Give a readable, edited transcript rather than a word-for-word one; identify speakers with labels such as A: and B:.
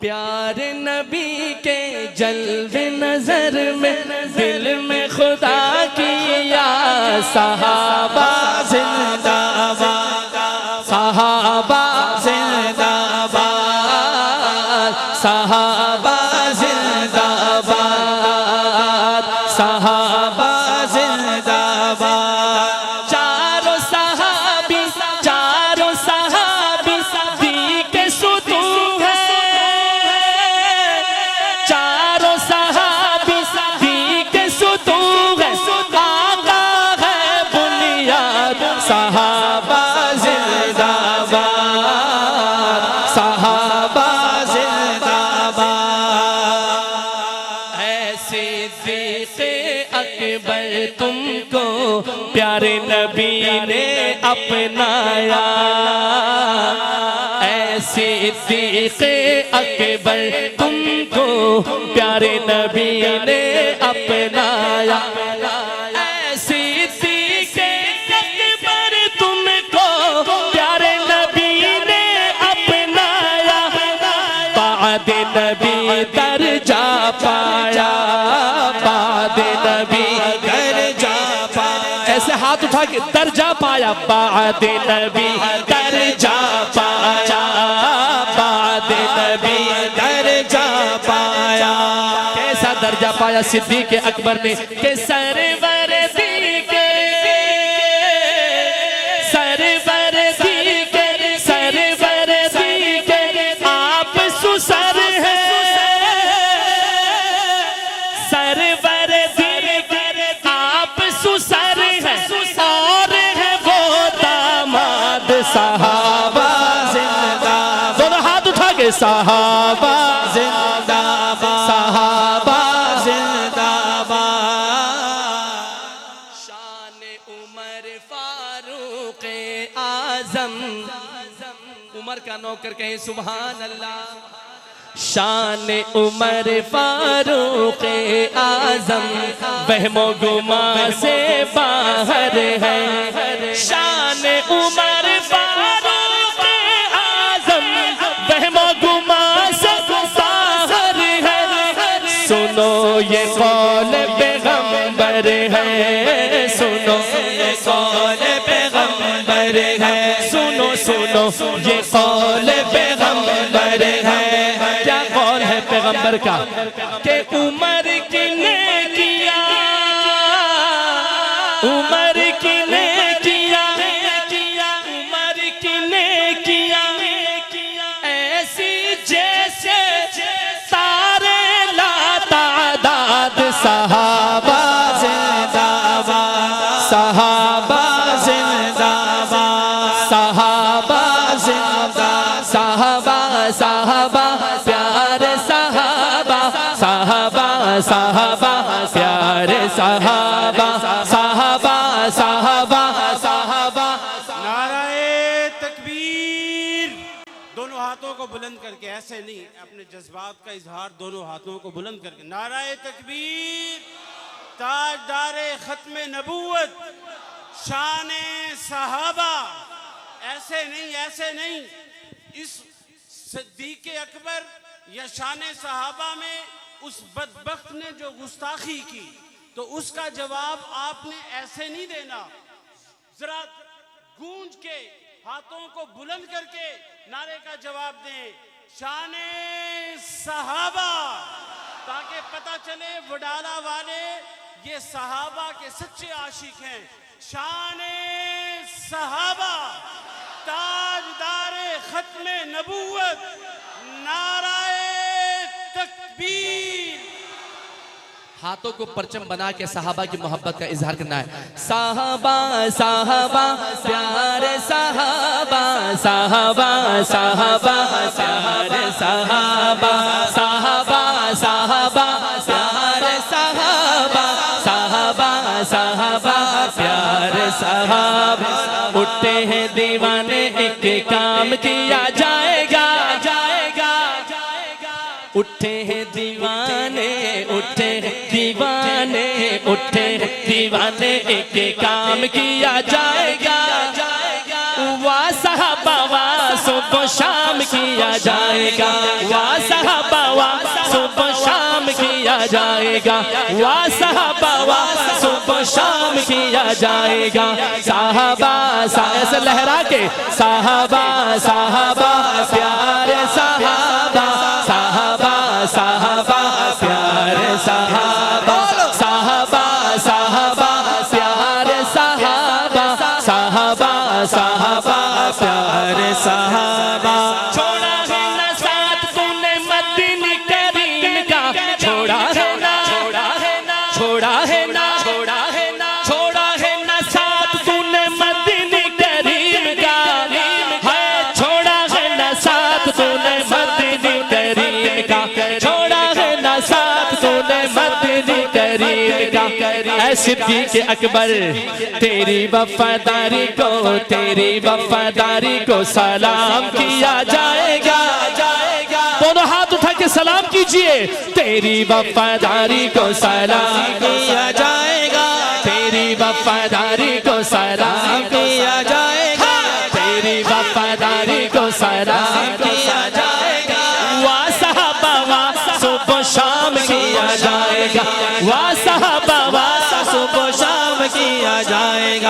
A: प्यारे नबी के जलवे नजर में दिल में खुदा की याद। सहाबा जिंदाबाद, सहाबा जिंदाबाद, सहाबा जिंदाबाद, सहाबा जिंदाबाद। चारों सहाबी दी के सुतून है। चारों सहाबी दी के सुतून है। आका है बुनियाद। सहाबा जिंदाबाद, सहाबा जिंदाबाद। ऐसे सिद्दीक़ अकबर तुमको प्यारे नबी ने अपनाया। ऐसे सिद्दीक़ अकबर तुमको प्यारे नबी ने अपनाया। ऐसे सिद्दीक़ अकबर तुमको प्यारे नबी ने अपनाया। बाद नबी दर्जा पाया, बाद नबी दर्जा पाया। ऐसे हाथ उठा के दर्जा पाया। बाद नबी दर्जा पाया, बाद नबी दर्जा पाया। कैसा दर्जा पाया सिद्दीक़ अकबर ने कि सरवर दीके, सरवर दीके, सरवर दीके आप सुसर है। सरवर दीके आप सुसर है और है वो दामाद। सहाबा जिंदाबाद, दोनों हाथ उठा के सहाबा जिंदाबाद, सहाबा जिंदाबाद। शान उमर फारूक आजम, उमर का नौकर कहे सुभान अल्लाह। शान उमर फारूक आजम वहमो गुमा से बाहर है। शान उमर फारूक आजम वहमो गुमा से बाहर है। सुनो ये कौल पैगंबर है, सुनो ये कौल पैगंबर है। सुनो सुनो ये कौल पैगंबर है। क्या कौल है पैगंबर का कि उमर की ने किया, उमर की ने किया, उमर की ने किया ऐसी जैसे सारे लातादाद। सहाबा जिंदाबाद, सहाबा जिंदाबाद, सहाबा जिंदाबाद, सहाबा सहाबा प्यारे सहाबा, सहाबा सहाबा प्यारे सहाबा, सहाबा सहाबा सहाबा।
B: नाराए तकबीर। दोनों हाथों को बुलंद करके, ऐसे नहीं, अपने जज्बात का इजहार दोनों हाथों को बुलंद करके। नाराए तकबीर। ताजदारे खत्मे नबूवत, शाने सहाबा। ऐसे नहीं, ऐसे नहीं। इस सिद्दीक़ अकबर या शाने सहाबा में उस बदबख्त ने जो गुस्ताखी की, तो उसका जवाब आपने ऐसे नहीं देना। जरा गूंज के हाथों को बुलंद करके नारे का जवाब दें, शाने सहाबा, ताकि पता चले वडाला वाले ये सहाबा के सच्चे आशिक हैं। शाने सहाबा, ताजदारे खत्मे नबूवत, नाराए तकबीर।
A: हाथों को परचम बना के सहाबा की मोहब्बत का इजहार करना है। साहबा साहबा प्यारे सहाबा, साहबा साहबा प्यारे सहाबा, साहबा साहबा प्यारे सहाबा, साहबा साहबा प्यारे सहाबा। उठते हैं दीवाने एक काम किया जाएगा, जाएगा, उठे हैं दीवाने, उठे हैं दीवाने, उठे हैं दीवाने एक काम किया जाएगा। वाह साहबा वाह सुबह शाम किया जाएगा, वाह सहाबा वाह सुबह शाम किया जाएगा, वाह सहाबा वाह सुबह शाम किया जाएगा। साहबा ऐसे लहरा के साहबा साहबा प्यारे साहबा, साहबा साहबा प्यारे साहबा, साहबा साहबा प्यारे साहबा, साहबा साहबा प्यारे साहबा। छोड़ा है ना साथ तूने मदीने करीम का, छोड़ा है ना, छोड़ा है ना, छोड़ा है ना, छोड़ा है ना, छोड़ा है ना साथ तूने मदीने करीम का, है छोड़ा है ना साथ तूने मदीने करीम का, छोड़ा है ना साथ तूने मदीने करीम का। ऐ सिद्दीक़ अकबर तेरी वफादारी को, तेरी वफादारी को सलाम किया जाएगा, दोनों हाथ उठा के सलाम कीजिए। तेरी वफादारी को सलाम किया जाएगा, तेरी वफादारी को सलाम किया जाएगा, तेरी वफादारी को सलाम किया जाएगा। वाह सहाबा वाह सुबह शाम किया जाएगा, वाह सहाबा वाह सुबह शाम किया जाएगा।